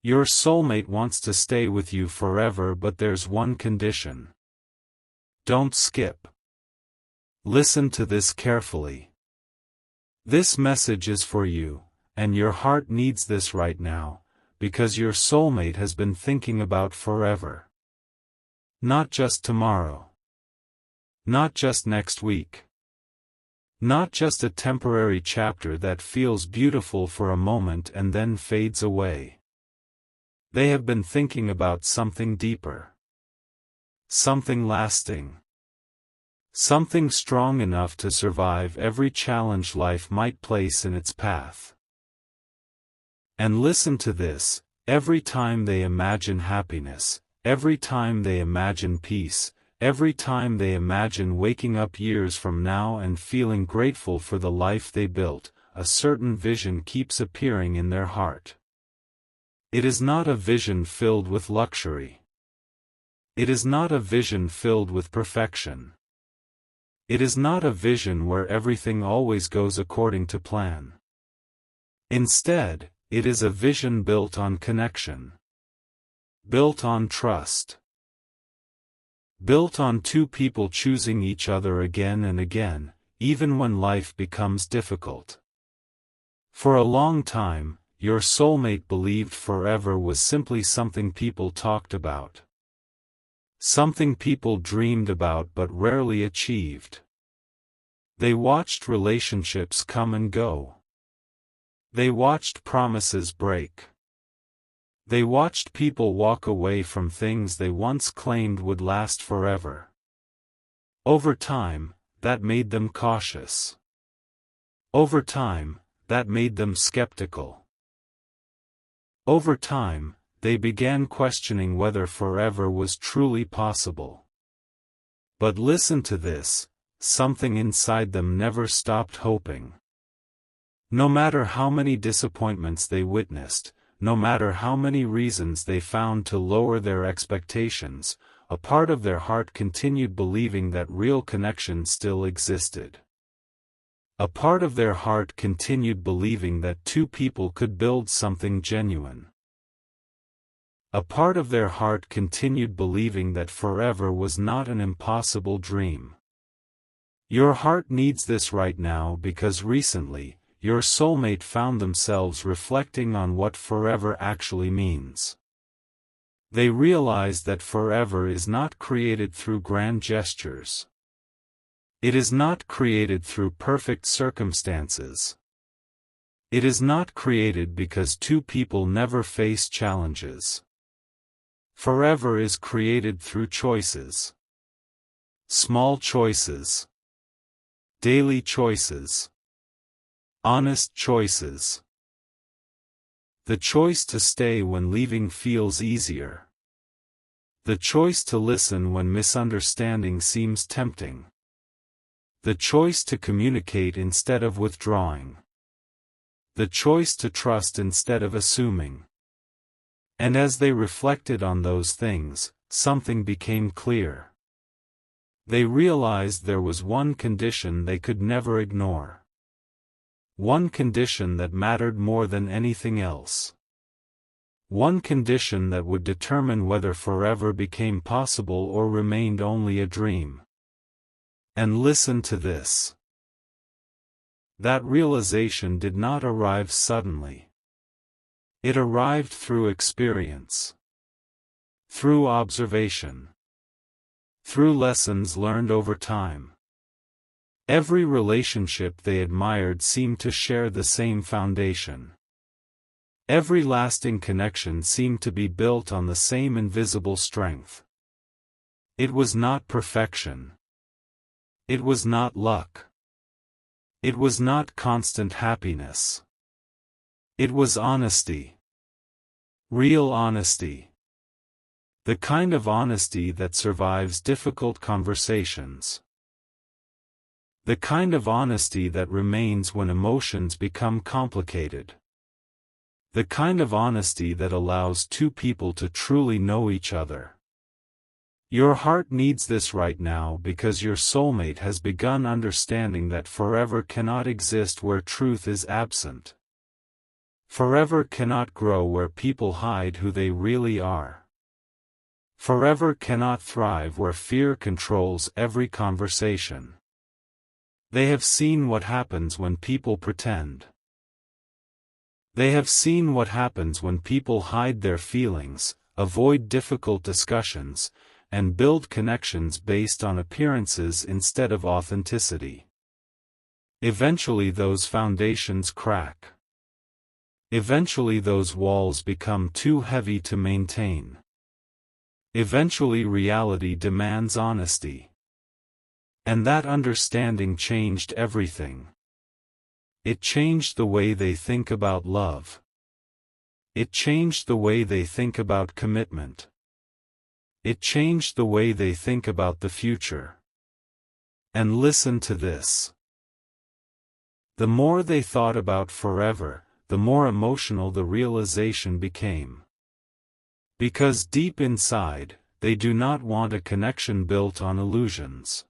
Your soulmate wants to stay with you forever, but there's one condition. Don't skip. Listen to this carefully. This message is for you, and your heart needs this right now, because your soulmate has been thinking about forever. Not just tomorrow. Not just next week. Not just a temporary chapter that feels beautiful for a moment and then fades away. They have been thinking about something deeper. Something lasting. Something strong enough to survive every challenge life might place in its path. And listen to this, every time they imagine happiness, every time they imagine peace, every time they imagine waking up years from now and feeling grateful for the life they built, a certain vision keeps appearing in their heart. It is not a vision filled with luxury. It is not a vision filled with perfection. It is not a vision where everything always goes according to plan. Instead, it is a vision built on connection. Built on trust. Built on two people choosing each other again and again, even when life becomes difficult. For a long time, your soulmate believed forever was simply something people talked about. Something people dreamed about but rarely achieved. They watched relationships come and go. They watched promises break. They watched people walk away from things they once claimed would last forever. Over time, that made them cautious. Over time, that made them skeptical. Over time, they began questioning whether forever was truly possible. But listen to this, something inside them never stopped hoping. No matter how many disappointments they witnessed, no matter how many reasons they found to lower their expectations, a part of their heart continued believing that real connection still existed. A part of their heart continued believing that two people could build something genuine. A part of their heart continued believing that forever was not an impossible dream. Your heart needs this right now because recently, your soulmate found themselves reflecting on what forever actually means. They realized that forever is not created through grand gestures. It is not created through perfect circumstances. It is not created because two people never face challenges. Forever is created through choices. Small choices. Daily choices. Honest choices. The choice to stay when leaving feels easier. The choice to listen when misunderstanding seems tempting. The choice to communicate instead of withdrawing. The choice to trust instead of assuming. And as they reflected on those things, something became clear. They realized there was one condition they could never ignore. One condition that mattered more than anything else. One condition that would determine whether forever became possible or remained only a dream. And listen to this. That realization did not arrive suddenly. It arrived through experience. Through observation. Through lessons learned over time. Every relationship they admired seemed to share the same foundation. Every lasting connection seemed to be built on the same invisible strength. It was not perfection. It was not luck. It was not constant happiness. It was honesty. Real honesty. The kind of honesty that survives difficult conversations. The kind of honesty that remains when emotions become complicated. The kind of honesty that allows two people to truly know each other. Your heart needs this right now because your soulmate has begun understanding that forever cannot exist where truth is absent. Forever cannot grow where people hide who they really are. Forever cannot thrive where fear controls every conversation. They have seen what happens when people pretend. They have seen what happens when people hide their feelings, avoid difficult discussions, and build connections based on appearances instead of authenticity. Eventually those foundations crack. Eventually those walls become too heavy to maintain. Eventually reality demands honesty. And that understanding changed everything. It changed the way they think about love. It changed the way they think about commitment. It changed the way they think about the future. And listen to this. The more they thought about forever, the more emotional the realization became. Because deep inside, they do not want a connection built on illusions.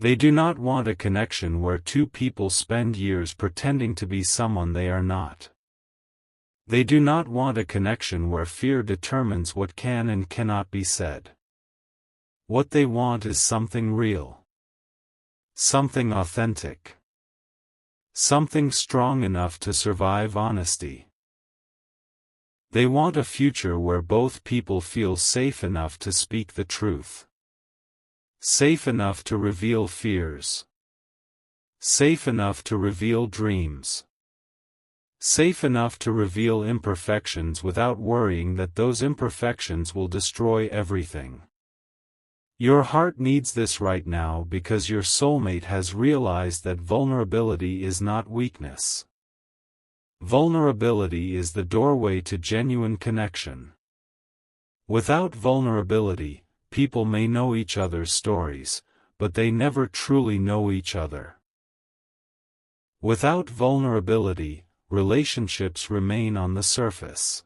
They do not want a connection where two people spend years pretending to be someone they are not. They do not want a connection where fear determines what can and cannot be said. What they want is something real. Something authentic. Something strong enough to survive honesty. They want a future where both people feel safe enough to speak the truth. Safe enough to reveal fears. Safe enough to reveal dreams. Safe enough to reveal imperfections without worrying that those imperfections will destroy everything. Your heart needs this right now because your soulmate has realized that vulnerability is not weakness. Vulnerability is the doorway to genuine connection. Without vulnerability, people may know each other's stories, but they never truly know each other. Without vulnerability, relationships remain on the surface.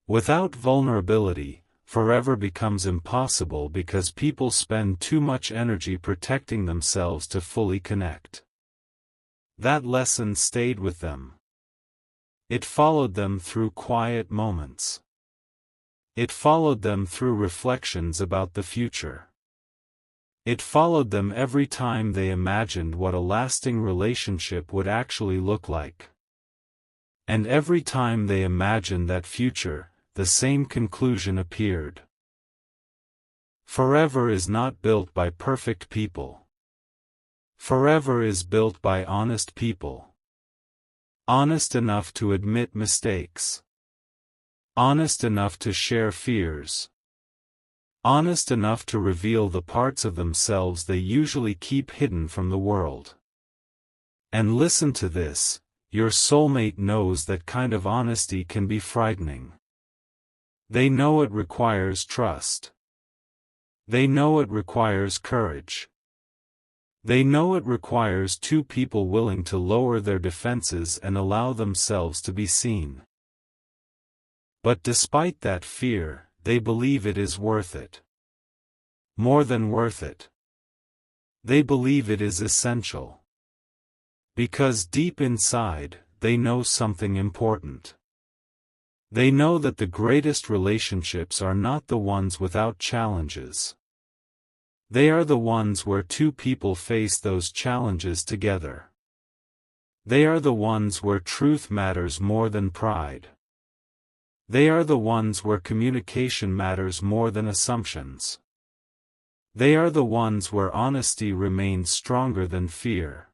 Without vulnerability, forever becomes impossible because people spend too much energy protecting themselves to fully connect. That lesson stayed with them. It followed them through quiet moments. It followed them through reflections about the future. It followed them every time they imagined what a lasting relationship would actually look like. And every time they imagined that future, the same conclusion appeared. Forever is not built by perfect people. Forever is built by honest people. Honest enough to admit mistakes. Honest enough to share fears. Honest enough to reveal the parts of themselves they usually keep hidden from the world. And listen to this, your soulmate knows that kind of honesty can be frightening. They know it requires trust. They know it requires courage. They know it requires two people willing to lower their defenses and allow themselves to be seen. But despite that fear, they believe it is worth it. More than worth it. They believe it is essential. Because deep inside, they know something important. They know that the greatest relationships are not the ones without challenges. They are the ones where two people face those challenges together. They are the ones where truth matters more than pride. They are the ones where communication matters more than assumptions. They are the ones where honesty remains stronger than fear.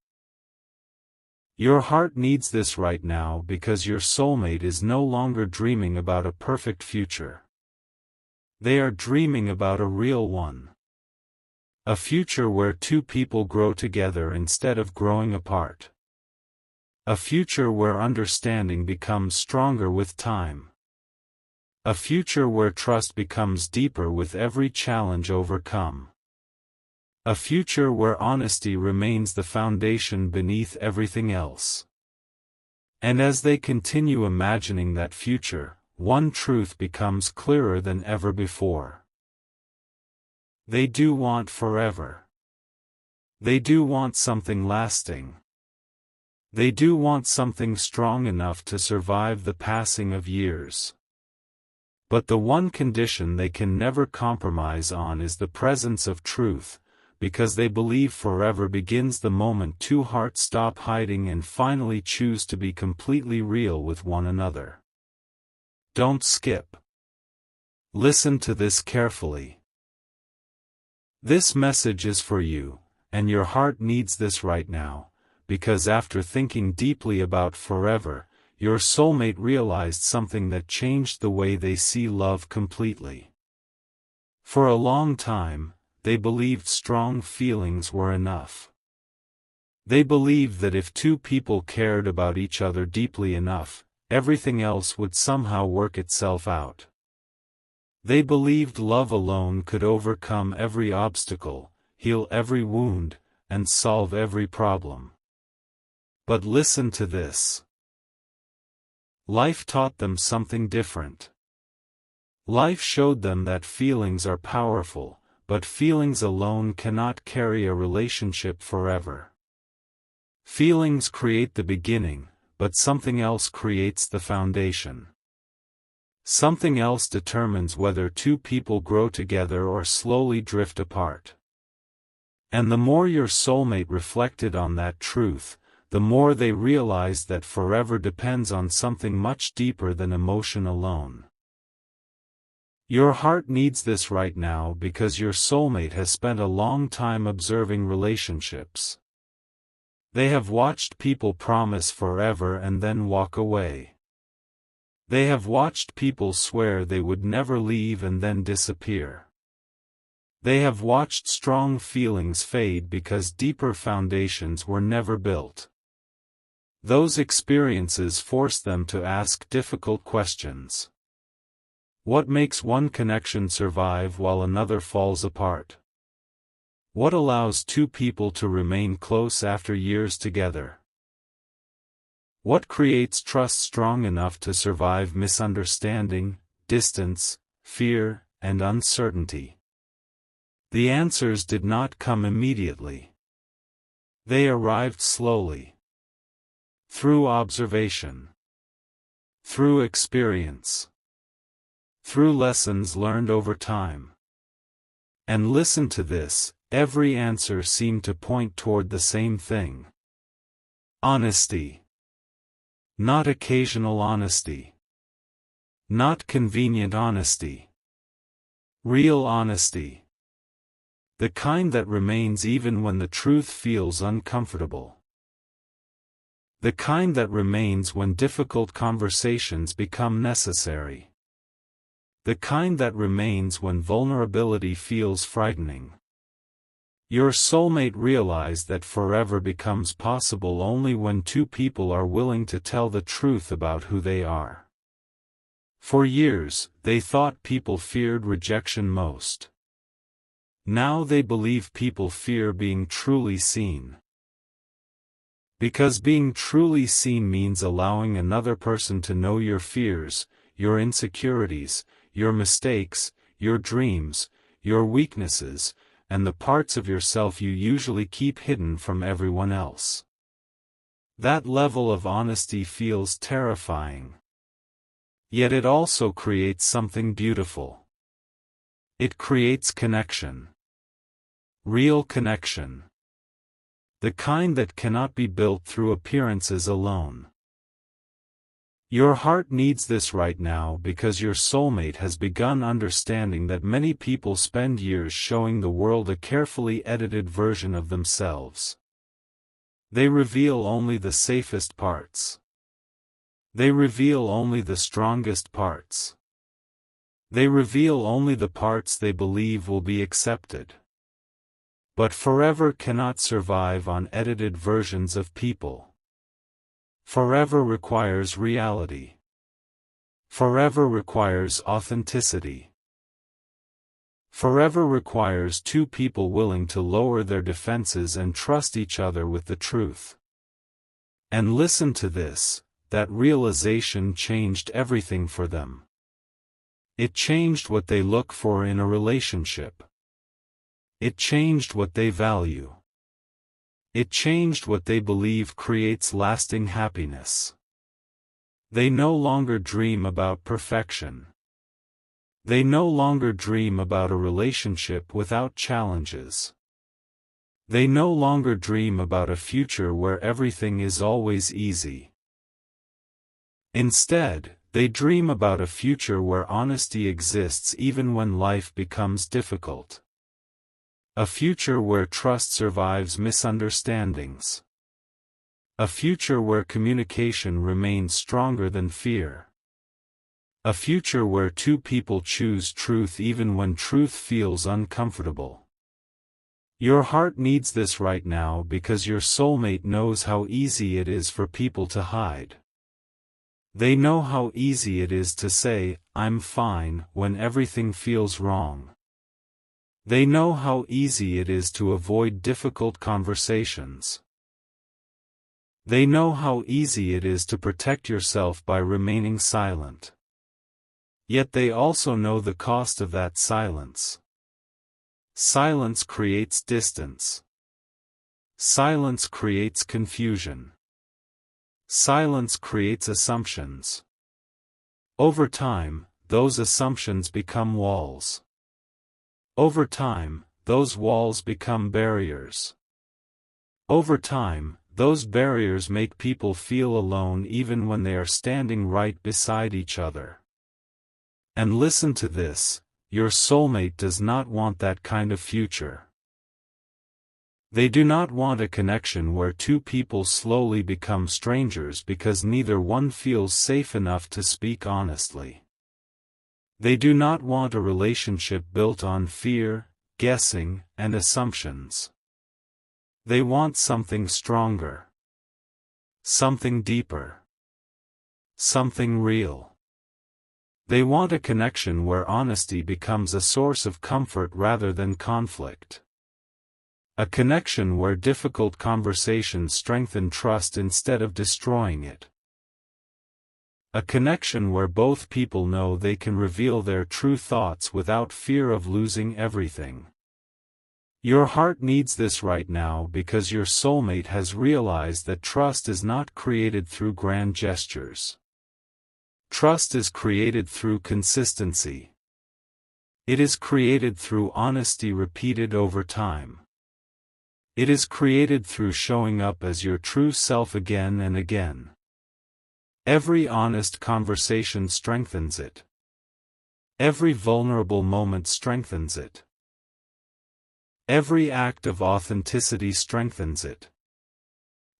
Your heart needs this right now because your soulmate is no longer dreaming about a perfect future. They are dreaming about a real one. A future where two people grow together instead of growing apart. A future where understanding becomes stronger with time. A future where trust becomes deeper with every challenge overcome. A future where honesty remains the foundation beneath everything else. And as they continue imagining that future, one truth becomes clearer than ever before. They do want forever. They do want something lasting. They do want something strong enough to survive the passing of years. But the one condition they can never compromise on is the presence of truth, because they believe forever begins the moment two hearts stop hiding and finally choose to be completely real with one another. Don't skip. Listen to this carefully. This message is for you, and your heart needs this right now, because after thinking deeply about forever, your soulmate realized something that changed the way they see love completely. For a long time, they believed strong feelings were enough. They believed that if two people cared about each other deeply enough, everything else would somehow work itself out. They believed love alone could overcome every obstacle, heal every wound, and solve every problem. But listen to this. Life taught them something different. Life showed them that feelings are powerful, but feelings alone cannot carry a relationship forever. Feelings create the beginning, but something else creates the foundation. Something else determines whether two people grow together or slowly drift apart. And the more your soulmate reflected on that truth, the more they realized that forever depends on something much deeper than emotion alone. Your heart needs this right now because your soulmate has spent a long time observing relationships. They have watched people promise forever and then walk away. They have watched people swear they would never leave and then disappear. They have watched strong feelings fade because deeper foundations were never built. Those experiences force them to ask difficult questions. What makes one connection survive while another falls apart? What allows two people to remain close after years together? What creates trust strong enough to survive misunderstanding, distance, fear, and uncertainty? The answers did not come immediately. They arrived slowly. Through observation. Through experience. Through lessons learned over time. And listen to this, every answer seemed to point toward the same thing. Honesty. Not occasional honesty. Not convenient honesty. Real honesty. The kind that remains even when the truth feels uncomfortable. The kind that remains when difficult conversations become necessary. The kind that remains when vulnerability feels frightening. Your soulmate realized that forever becomes possible only when two people are willing to tell the truth about who they are. For years, they thought people feared rejection most. Now they believe people fear being truly seen. Because being truly seen means allowing another person to know your fears, your insecurities, your mistakes, your dreams, your weaknesses, and the parts of yourself you usually keep hidden from everyone else. That level of honesty feels terrifying. Yet it also creates something beautiful. It creates connection. Real connection. The kind that cannot be built through appearances alone. Your heart needs this right now because your soulmate has begun understanding that many people spend years showing the world a carefully edited version of themselves. They reveal only the safest parts. They reveal only the strongest parts. They reveal only the parts they believe will be accepted. But forever cannot survive on edited versions of people. Forever requires reality. Forever requires authenticity. Forever requires two people willing to lower their defenses and trust each other with the truth. And listen to this, that realization changed everything for them. It changed what they look for in a relationship. It changed what they value. It changed what they believe creates lasting happiness. They no longer dream about perfection. They no longer dream about a relationship without challenges. They no longer dream about a future where everything is always easy. Instead, they dream about a future where honesty exists even when life becomes difficult. A future where trust survives misunderstandings. A future where communication remains stronger than fear. A future where two people choose truth even when truth feels uncomfortable. Your heart needs this right now because your soulmate knows how easy it is for people to hide. They know how easy it is to say, "I'm fine," when everything feels wrong. They know how easy it is to avoid difficult conversations. They know how easy it is to protect yourself by remaining silent. Yet they also know the cost of that silence. Silence creates distance. Silence creates confusion. Silence creates assumptions. Over time, those assumptions become walls. Over time, those walls become barriers. Over time, those barriers make people feel alone even when they are standing right beside each other. And listen to this, your soulmate does not want that kind of future. They do not want a connection where two people slowly become strangers because neither one feels safe enough to speak honestly. They do not want a relationship built on fear, guessing, and assumptions. They want something stronger. Something deeper. Something real. They want a connection where honesty becomes a source of comfort rather than conflict. A connection where difficult conversations strengthen trust instead of destroying it. A connection where both people know they can reveal their true thoughts without fear of losing everything. Your heart needs this right now because your soulmate has realized that trust is not created through grand gestures. Trust is created through consistency. It is created through honesty repeated over time. It is created through showing up as your true self again and again. Every honest conversation strengthens it. Every vulnerable moment strengthens it. Every act of authenticity strengthens it.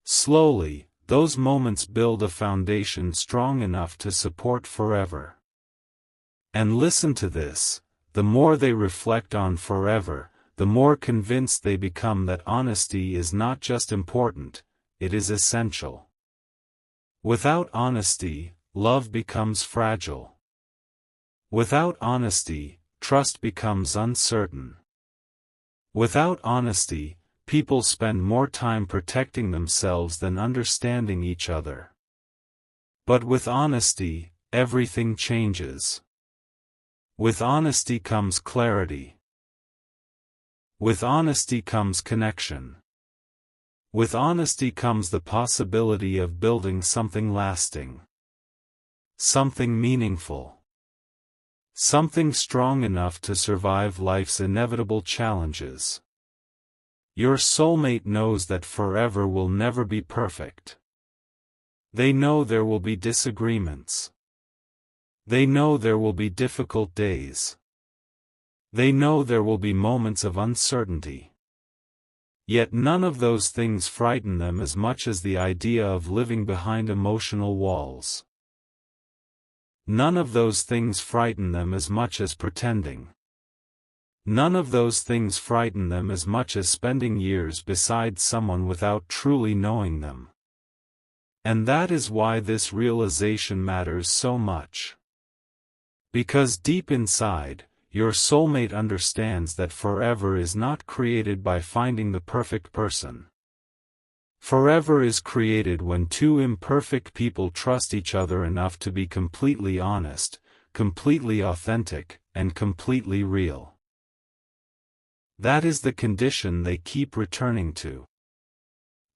Slowly, those moments build a foundation strong enough to support forever. And listen to this, the more they reflect on forever, the more convinced they become that honesty is not just important, it is essential. Without honesty, love becomes fragile. Without honesty, trust becomes uncertain. Without honesty, people spend more time protecting themselves than understanding each other. But with honesty, everything changes. With honesty comes clarity. With honesty comes connection. With honesty comes the possibility of building something lasting. Something meaningful. Something strong enough to survive life's inevitable challenges. Your soulmate knows that forever will never be perfect. They know there will be disagreements. They know there will be difficult days. They know there will be moments of uncertainty. Yet none of those things frighten them as much as the idea of living behind emotional walls. None of those things frighten them as much as pretending. None of those things frighten them as much as spending years beside someone without truly knowing them. And that is why this realization matters so much. Because deep inside, your soulmate understands that forever is not created by finding the perfect person. Forever is created when two imperfect people trust each other enough to be completely honest, completely authentic, and completely real. That is the condition they keep returning to.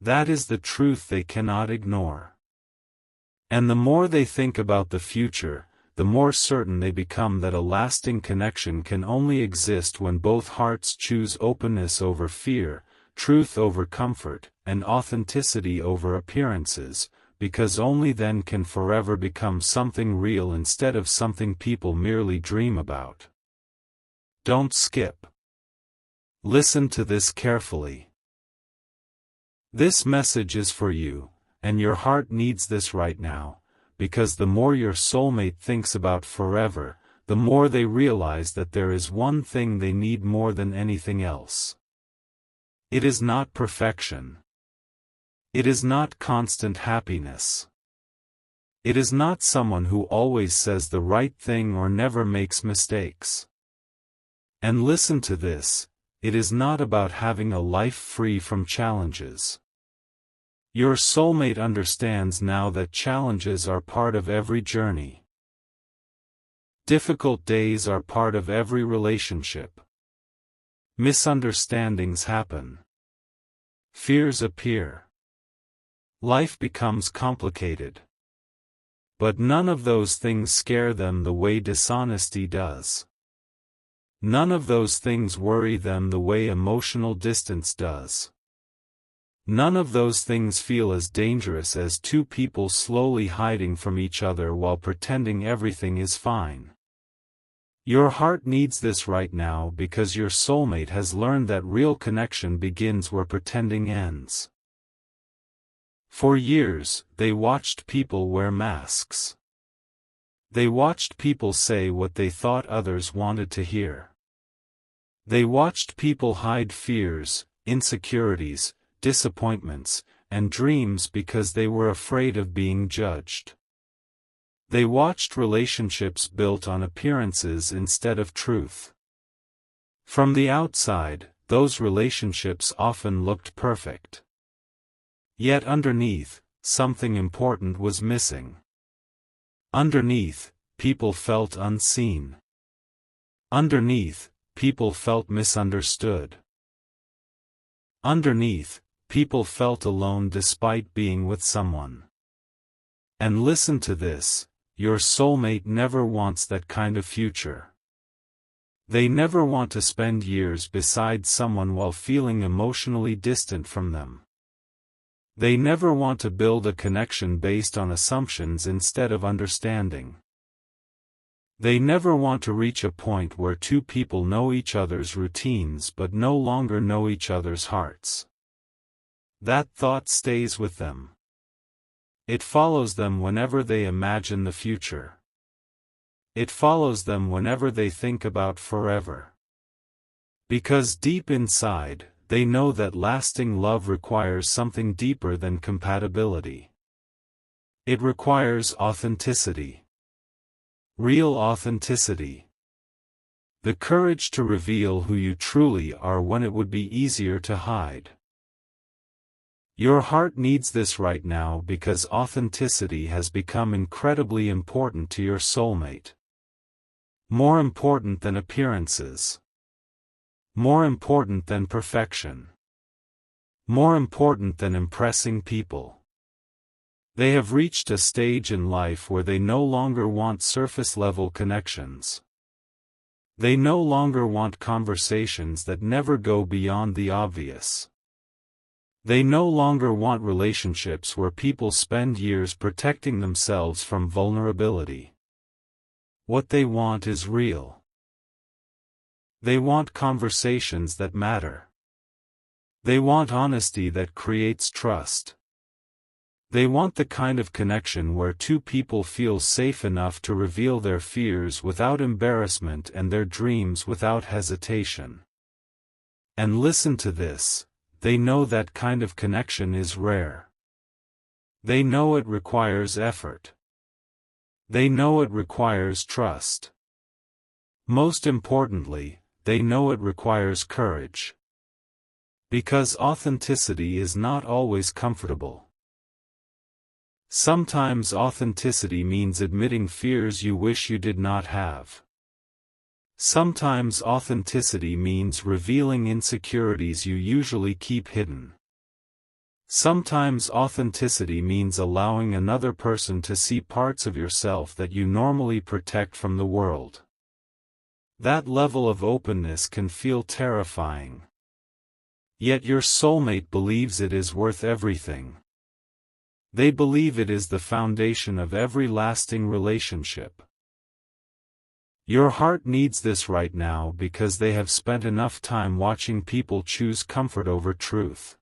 That is the truth they cannot ignore. And the more they think about the future, the more certain they become that a lasting connection can only exist when both hearts choose openness over fear, truth over comfort, and authenticity over appearances, because only then can forever become something real instead of something people merely dream about. Don't skip. Listen to this carefully. This message is for you, and your heart needs this right now, because the more your soulmate thinks about forever, the more they realize that there is one thing they need more than anything else. It is not perfection. It is not constant happiness. It is not someone who always says the right thing or never makes mistakes. And listen to this, it is not about having a life free from challenges. Your soulmate understands now that challenges are part of every journey. Difficult days are part of every relationship. Misunderstandings happen. Fears appear. Life becomes complicated. But none of those things scare them the way dishonesty does. None of those things worry them the way emotional distance does. None of those things feel as dangerous as two people slowly hiding from each other while pretending everything is fine. Your heart needs this right now because your soulmate has learned that real connection begins where pretending ends. For years, they watched people wear masks. They watched people say what they thought others wanted to hear. They watched people hide fears, insecurities, disappointments, and dreams because they were afraid of being judged. They watched relationships built on appearances instead of truth. From the outside, those relationships often looked perfect. Yet underneath, something important was missing. Underneath, people felt unseen. Underneath, people felt misunderstood. Underneath, people felt alone despite being with someone. And listen to this, your soulmate never wants that kind of future. They never want to spend years beside someone while feeling emotionally distant from them. They never want to build a connection based on assumptions instead of understanding. They never want to reach a point where two people know each other's routines but no longer know each other's hearts. That thought stays with them. It follows them whenever they imagine the future. It follows them whenever they think about forever. Because deep inside, they know that lasting love requires something deeper than compatibility. It requires authenticity. Real authenticity. The courage to reveal who you truly are when it would be easier to hide. Your heart needs this right now because authenticity has become incredibly important to your soulmate. More important than appearances. More important than perfection. More important than impressing people. They have reached a stage in life where they no longer want surface-level connections. They no longer want conversations that never go beyond the obvious. They no longer want relationships where people spend years protecting themselves from vulnerability. What they want is real. They want conversations that matter. They want honesty that creates trust. They want the kind of connection where two people feel safe enough to reveal their fears without embarrassment and their dreams without hesitation. And listen to this, they know that kind of connection is rare. They know it requires effort. They know it requires trust. Most importantly, they know it requires courage. Because authenticity is not always comfortable. Sometimes authenticity means admitting fears you wish you did not have. Sometimes authenticity means revealing insecurities you usually keep hidden. Sometimes authenticity means allowing another person to see parts of yourself that you normally protect from the world. That level of openness can feel terrifying. Yet your soulmate believes it is worth everything. They believe it is the foundation of every lasting relationship. Your heart needs this right now because they have spent enough time watching people choose comfort over truth.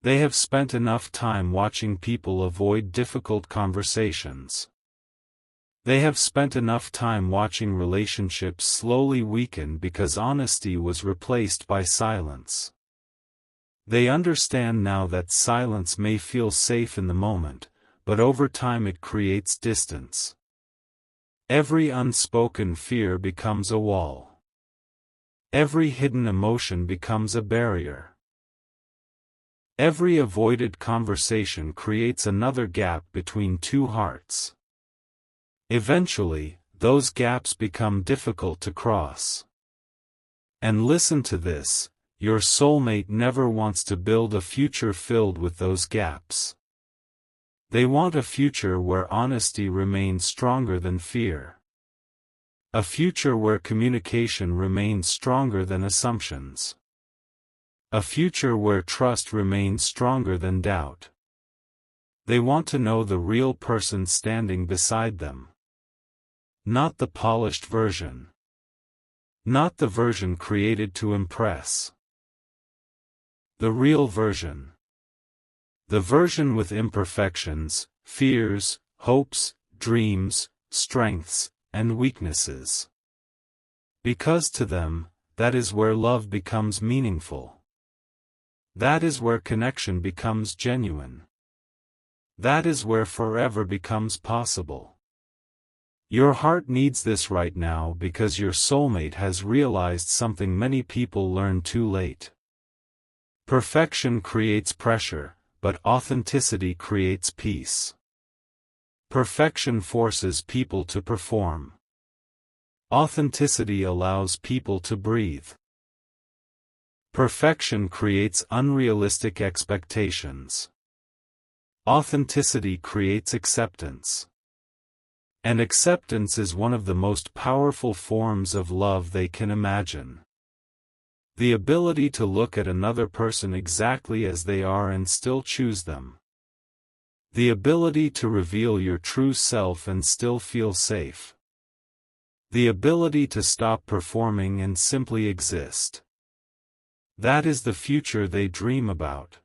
They have spent enough time watching people avoid difficult conversations. They have spent enough time watching relationships slowly weaken because honesty was replaced by silence. They understand now that silence may feel safe in the moment, but over time it creates distance. Every unspoken fear becomes a wall. Every hidden emotion becomes a barrier. Every avoided conversation creates another gap between two hearts. Eventually, those gaps become difficult to cross. And listen to this, your soulmate never wants to build a future filled with those gaps. They want a future where honesty remains stronger than fear. A future where communication remains stronger than assumptions. A future where trust remains stronger than doubt. They want to know the real person standing beside them. Not the polished version. Not the version created to impress. The real version. The version with imperfections, fears, hopes, dreams, strengths, and weaknesses. Because to them, that is where love becomes meaningful. That is where connection becomes genuine. That is where forever becomes possible. Your heart needs this right now because your soulmate has realized something many people learn too late. Perfection creates pressure, but authenticity creates peace. Perfection forces people to perform. Authenticity allows people to breathe. Perfection creates unrealistic expectations. Authenticity creates acceptance. And acceptance is one of the most powerful forms of love they can imagine. The ability to look at another person exactly as they are and still choose them. The ability to reveal your true self and still feel safe. The ability to stop performing and simply exist. That is the future they dream about.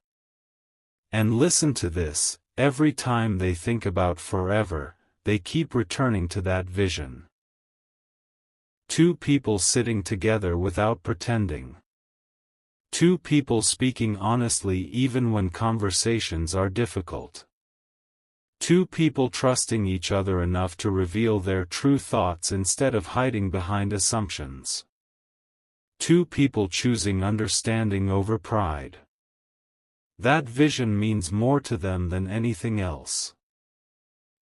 And listen to this, every time they think about forever, they keep returning to that vision. Two people sitting together without pretending. Two people speaking honestly even when conversations are difficult. Two people trusting each other enough to reveal their true thoughts instead of hiding behind assumptions. Two people choosing understanding over pride. That vision means more to them than anything else.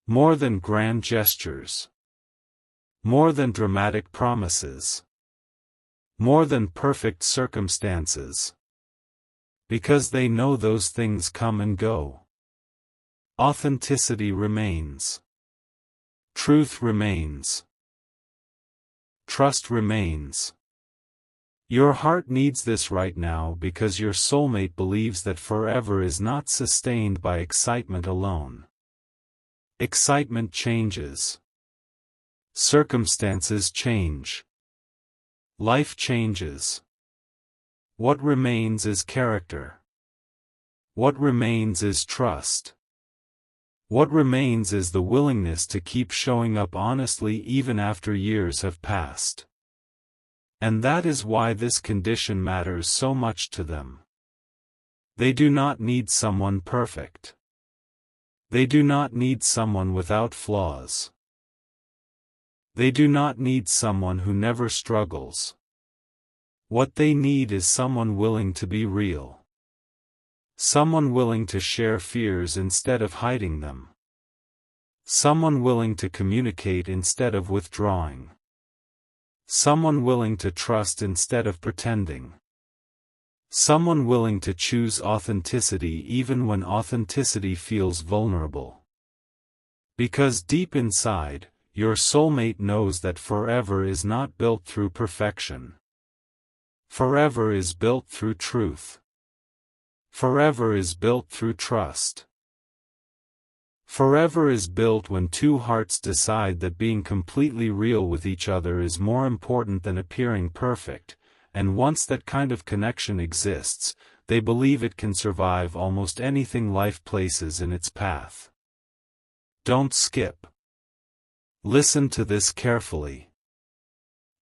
More than grand gestures. More than dramatic promises. More than perfect circumstances. Because they know those things come and go. Authenticity remains. Truth remains. Trust remains. Your heart needs this right now because your soulmate believes that forever is not sustained by excitement alone. Excitement changes. Circumstances change. Life changes. What remains is character. What remains is trust. What remains is the willingness to keep showing up honestly even after years have passed. And that is why this condition matters so much to them. They do not need someone perfect. They do not need someone without flaws. They do not need someone who never struggles. What they need is someone willing to be real. Someone willing to share fears instead of hiding them. Someone willing to communicate instead of withdrawing. Someone willing to trust instead of pretending. Someone willing to choose authenticity even when authenticity feels vulnerable. Because deep inside, your soulmate knows that forever is not built through perfection. Forever is built through truth. Forever is built through trust. Forever is built when two hearts decide that being completely real with each other is more important than appearing perfect, and once that kind of connection exists, they believe it can survive almost anything life places in its path. Don't skip. Listen to this carefully.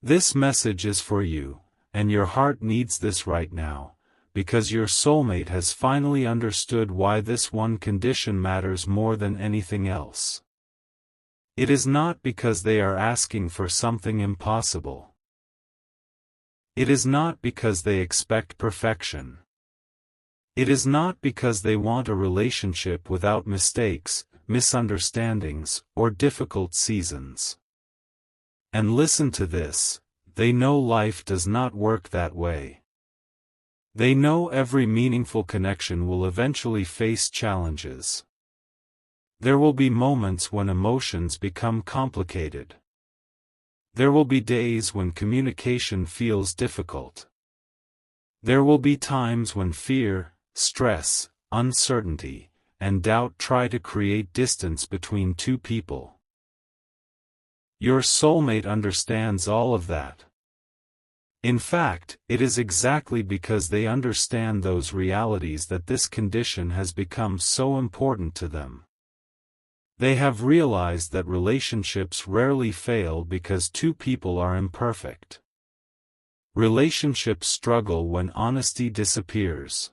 This message is for you, and your heart needs this right now, because your soulmate has finally understood why this one condition matters more than anything else. It is not because they are asking for something impossible. It is not because they expect perfection. It is not because they want a relationship without mistakes, misunderstandings, or difficult seasons. And listen to this, they know life does not work that way. They know every meaningful connection will eventually face challenges. There will be moments when emotions become complicated. There will be days when communication feels difficult. There will be times when fear, stress, uncertainty, and doubt try to create distance between two people. Your soulmate understands all of that. In fact, it is exactly because they understand those realities that this condition has become so important to them. They have realized that relationships rarely fail because two people are imperfect. Relationships struggle when honesty disappears.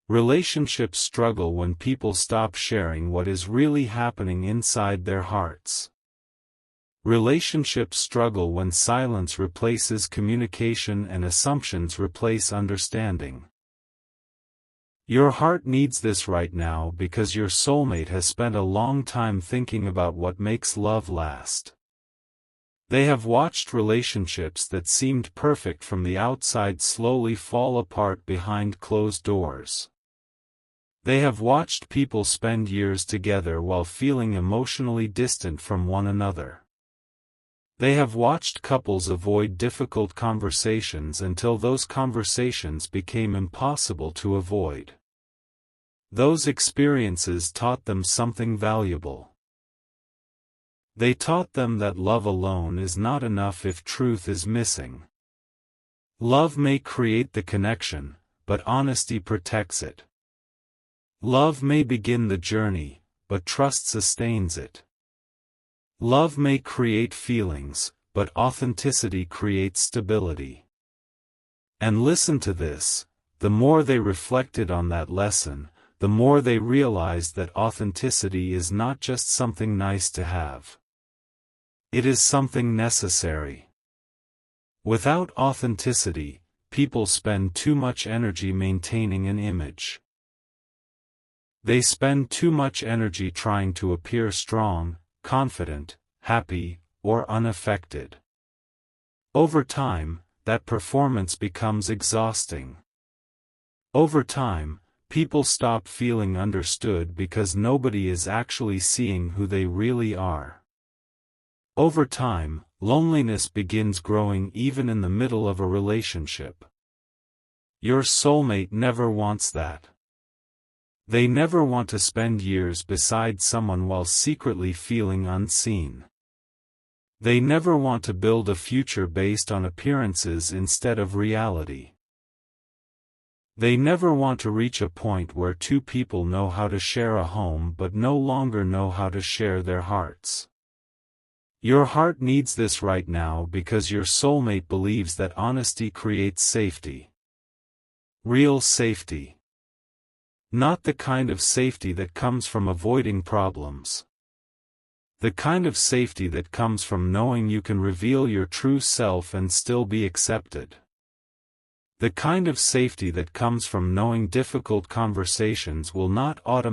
Relationships struggle when people stop sharing what is really happening inside their hearts. Relationships struggle when silence replaces communication and assumptions replace understanding. Your heart needs this right now because your soulmate has spent a long time thinking about what makes love last. They have watched relationships that seemed perfect from the outside slowly fall apart behind closed doors. They have watched people spend years together while feeling emotionally distant from one another. They have watched couples avoid difficult conversations until those conversations became impossible to avoid. Those experiences taught them something valuable. They taught them that love alone is not enough if truth is missing. Love may create the connection, but honesty protects it. Love may begin the journey, but trust sustains it. Love may create feelings, but authenticity creates stability. And listen to this, the more they reflected on that lesson, the more they realized that authenticity is not just something nice to have. It is something necessary. Without authenticity, people spend too much energy maintaining an image. They spend too much energy trying to appear strong, confident, happy, or unaffected. Over time, that performance becomes exhausting. Over time, people stop feeling understood because nobody is actually seeing who they really are. Over time, loneliness begins growing even in the middle of a relationship. Your soulmate never wants that. They never want to spend years beside someone while secretly feeling unseen. They never want to build a future based on appearances instead of reality. They never want to reach a point where two people know how to share a home but no longer know how to share their hearts. Your heart needs this right now because your soulmate believes that honesty creates safety. Real safety. Not the kind of safety that comes from avoiding problems. The kind of safety that comes from knowing you can reveal your true self and still be accepted. The kind of safety that comes from knowing difficult conversations will not automatically